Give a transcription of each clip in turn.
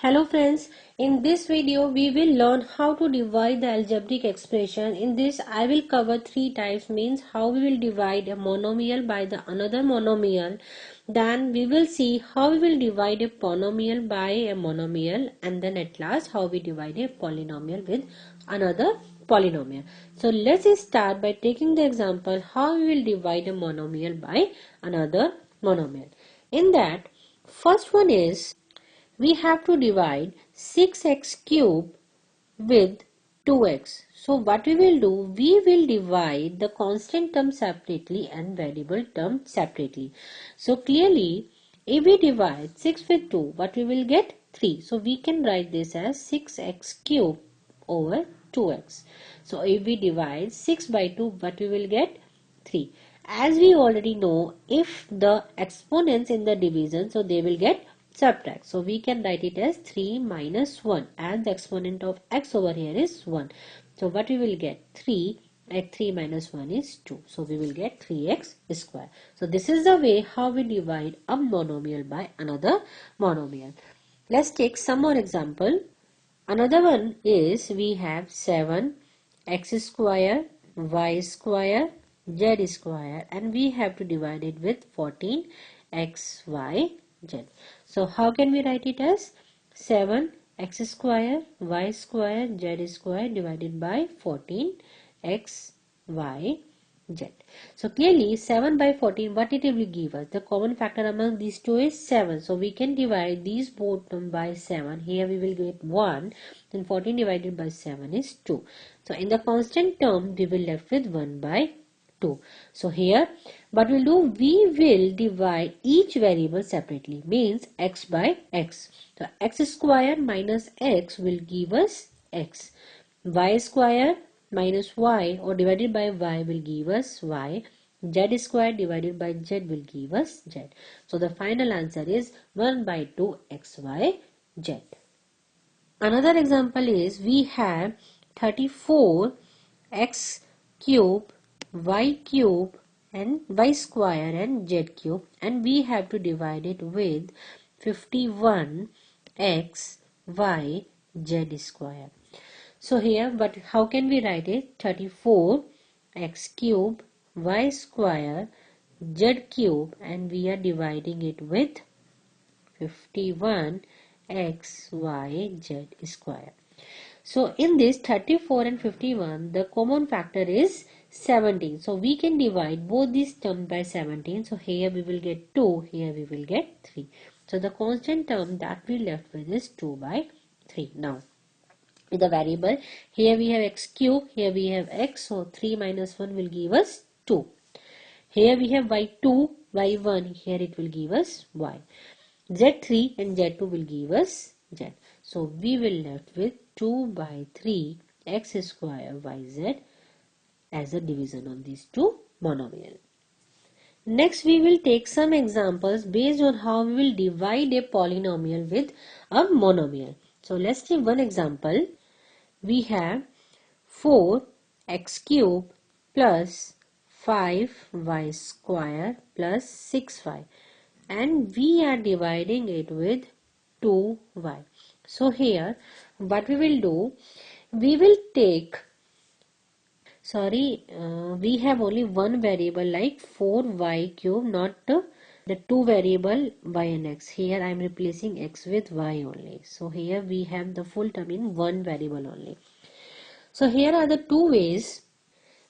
Hello friends, in this video we will learn how to divide the algebraic expression. In this I will cover three types, means how we will divide a monomial by the another monomial. Then we will see how we will divide a polynomial by a monomial, and then at last how we divide a polynomial with another polynomial. So let's start by taking the example how we will divide a monomial by another monomial. In that, first one is we have to divide 6x cube with 2x. So what we will do, we will divide the constant term separately and variable term separately. So clearly, if we divide 6 with 2, what we will get? 3. So we can write this as 6x cube over 2x. So if we divide 6 by 2, what we will get? 3. As we already know, if the exponents in the division, so they will get subtract. So we can write it as 3 minus 1, and the exponent of x over here is 1. So what we will get? 3 at 3 minus 1 is 2. So we will get 3x square. So this is the way how we divide a monomial by another monomial. Let's take some more example. Another one is we have 7 x square y square z square, and we have to divide it with 14 x y z. So how can we write it as 7 x square y square z square divided by 14 x y z. So clearly 7 by 14, what it will give us? The common factor among these two is 7. So we can divide these both terms by 7. Here we will get 1. Then 14 divided by 7 is 2. So in the constant term, we will left with 1 by 2. So here what we'll do, we will divide each variable separately, means x by x. So x square minus x will give us x. Y square minus y or divided by y will give us y. Z square divided by z will give us z. So the final answer is 1 by 2 xy z. Another example is we have 34 x cube y cube and y square and z cube, and we have to divide it with 51 x y z square. So here, but how can we write it? 34 x cube y square z cube, and we are dividing it with 51 x y z square. So in this 34 and 51, the common factor is 17. So we can divide both these terms by 17. So here we will get 2, here we will get 3. So the constant term that we left with is 2 by 3. Now with the variable, here we have x cube, here we have x. So 3 minus 1 will give us 2. Here we have y2, y1, here it will give us y. Z3 and Z2 will give us Z. So we will left with 2 by 3 x square yz as a division on these two monomial. Next we will take some examples based on how we will divide a polynomial with a monomial. So let's take one example. We have 4x cube plus 5y square plus 6y, and we are dividing it with 2y. So here what we will do, we will take, we have only one variable like 4y cube, not the two variable y and x. Here I am replacing x with y only. So here we have the full term in one variable only. So here are the two ways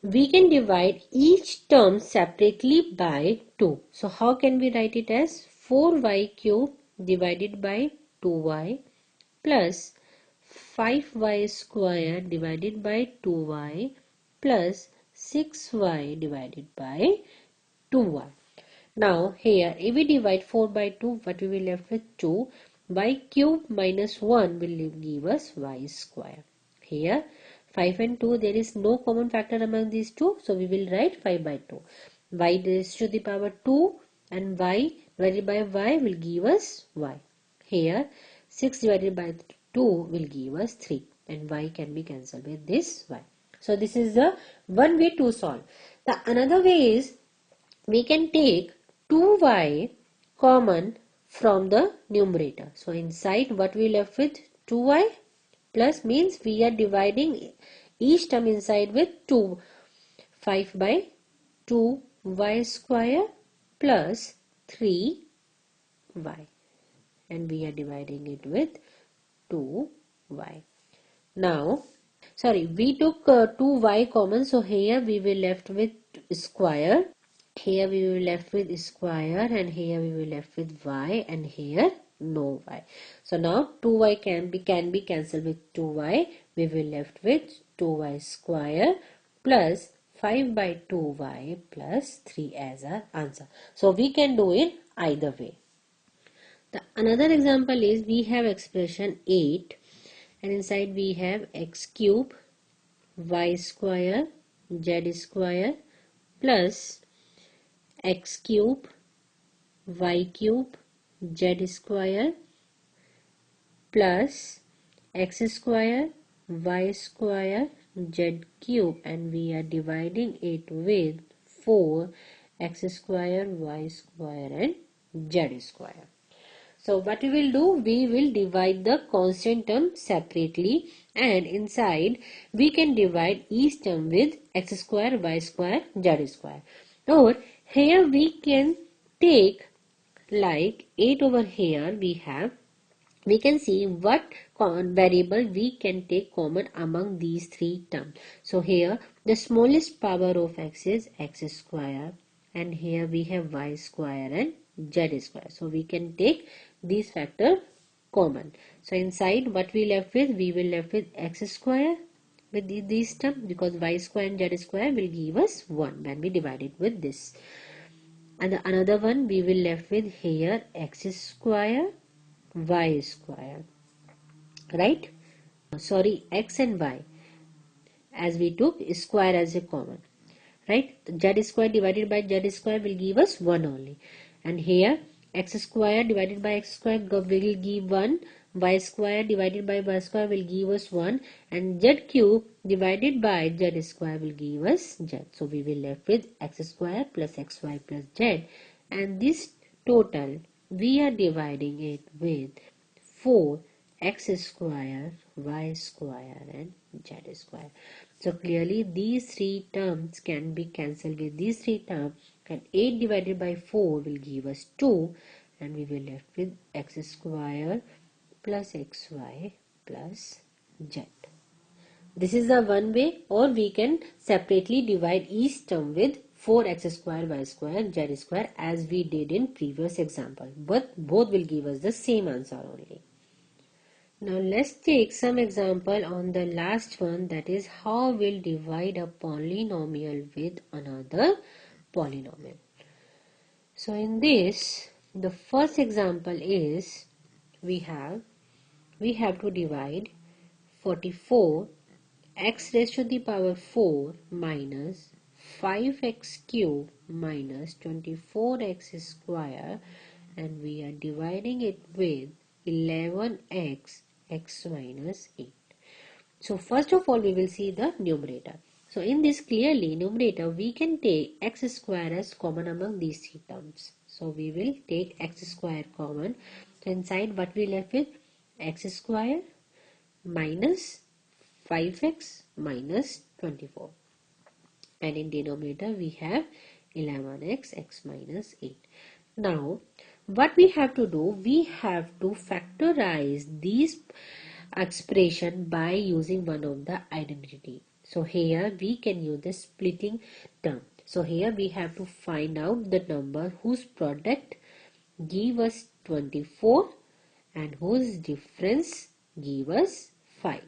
we can divide each term separately by 2. So how can we write it as 4y cube divided by 2y plus 5y square divided by 2y plus 6y divided by 2y. Now here if we divide 4 by 2, what we will left with 2. Y cube minus 1 will give us y square. Here 5 and 2, there is no common factor among these two, so we will write 5 by 2. Y raised to the power 2 and y divided by y will give us y. Here 6 divided by 2 will give us 3, and y can be cancelled with this y. So this is the one way to solve. The another way is we can take 2y common from the numerator. So inside what we left with 2y plus means we are dividing each term inside with 2. 5 by 2y square plus 3y, and we are dividing it with 2y. Now, sorry, we took 2y common, so here we will left with square. Here we will left with square, and here we will left with y, and here no y. So now 2y can be cancelled with 2y. We will left with 2y square plus 5 by 2y plus 3 as our answer. So we can do it either way. The another example is we have expression 8, and inside we have x cube y square z square plus x cube y cube z square plus x square y square z cube, and we are dividing it with 4 x square y square and z square. So what we will do, we will divide the constant term separately, and inside we can divide each term with x square, y square, z square. Or here we can take like 8 over here we can see what variable we can take common among these three terms. So here the smallest power of x is x square, and here we have y square and z square. So we can take these factor common. So inside what we left with, we will left with x square with these terms, because y square and z square will give us 1 when we divide it with this. And the another one we will left with here x square y square, right? Sorry, x and y, as we took square as a common, right? Z square divided by z square will give us 1 only, and here x square divided by x square will give 1, y square divided by y square will give us 1, and z cube divided by z square will give us z. So we will left with x square plus xy plus z, and this total we are dividing it with 4 x square, y square and z square. So clearly these three terms can be cancelled with these three terms, and 8 divided by 4 will give us 2, and we will left with x square plus xy plus z. This is the one way, or we can separately divide each term with 4x square y square z square as we did in previous example, but both will give us the same answer only. Now let's take some example on the last one, that is how we'll divide a polynomial with another polynomial. So in this, the first example is we have to divide 44 x raised to the power 4 minus 5x cube minus 24x square, and we are dividing it with 11x x minus 8. So first of all we will see the numerator. So in this, clearly numerator we can take x square as common among these three terms. So we will take x square common. So inside what we left with, x square minus 5x minus 24, and in denominator we have 11x x minus 8. Now what we have to do, we have to factorize these expression by using one of the identity. So here we can use the splitting term. So here we have to find out the number whose product give us 24 and whose difference give us 5.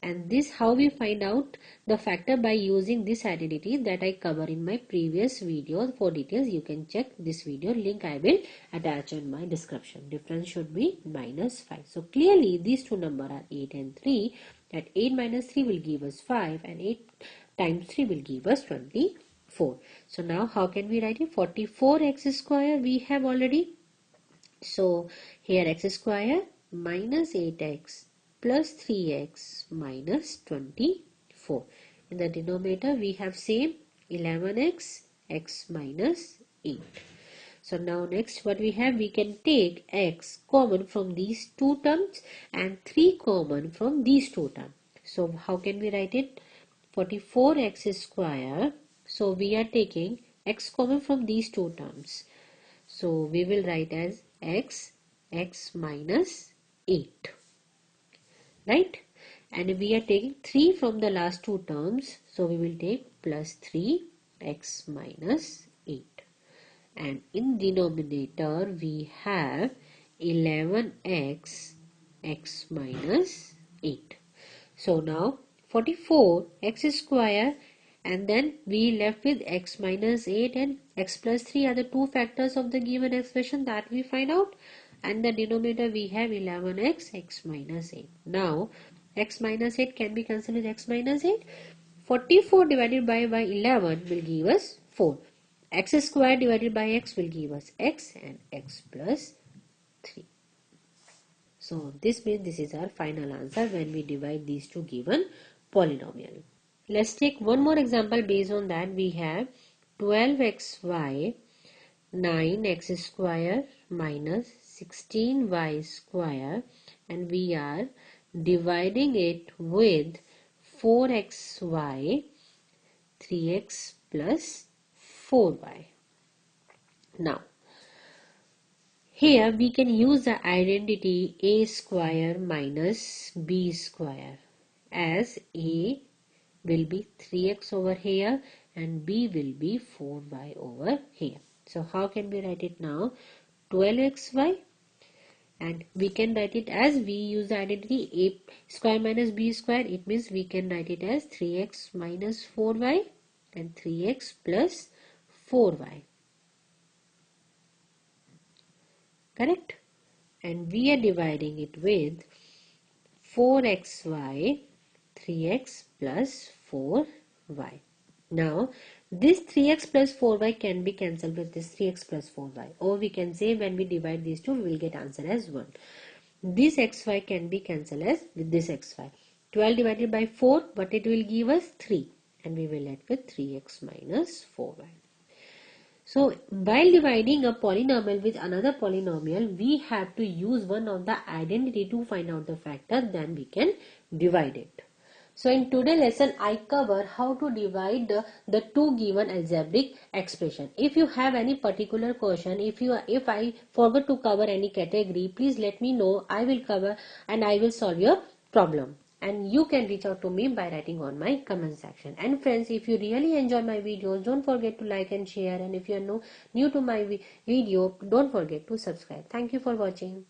And this how we find out the factor, by using this identity that I cover in my previous video. For details you can check this video, link I will attach in my description. Difference should be minus 5. So clearly these two numbers are 8 and 3, that 8 minus 3 will give us 5, and 8 times 3 will give us 24. So now how can we write it? 44x square we have already. So here x square minus 8x plus 3x minus 24. In the denominator we have same 11x x minus 8. So now next what we have, we can take x common from these two terms and 3 common from these two terms. So how can we write it? 44x square. So we are taking x common from these two terms. So we will write as x minus 8. Right? And we are taking 3 from the last two terms. So we will take plus 3x minus 8. And in denominator we have 11x x minus 8. So now 44 x square, and then we left with x minus 8 and x plus 3 are the two factors of the given expression that we find out, and the denominator we have 11x x minus 8. Now x minus 8 can be cancelled with x minus 8. 44 divided by 11 will give us 4. X square divided by x will give us x and x plus 3. So this means this is our final answer when we divide these two given polynomial. Let's take one more example. Based on that, we have 12xy 9x square minus 16y square, and we are dividing it with 4xy 3x plus 4y. Now here we can use the identity a square minus b square, as a will be 3x over here and b will be 4y over here. So how can we write it now? 12xy, and we can write it as, we use the identity a square minus b square, it means we can write it as 3x minus 4y and 3x plus 4y. Correct? And we are dividing it with 4xy 3x plus 4y. Now this 3x plus 4y can be cancelled with this 3x plus 4y, or we can say when we divide these two we will get answer as 1. This xy can be cancelled as with this xy. 12 divided by 4, but it will give us 3, and we will left with 3x minus 4y. So while dividing a polynomial with another polynomial, we have to use one of the identity to find out the factor, then we can divide it. So in today's lesson, I cover how to divide the two given algebraic expression. If you have any particular question, if I forgot to cover any category, please let me know. I will cover and I will solve your problem. And you can reach out to me by writing on my comment section. And friends, if you really enjoy my videos, don't forget to like and share. And if you are new to my video, don't forget to subscribe. Thank you for watching.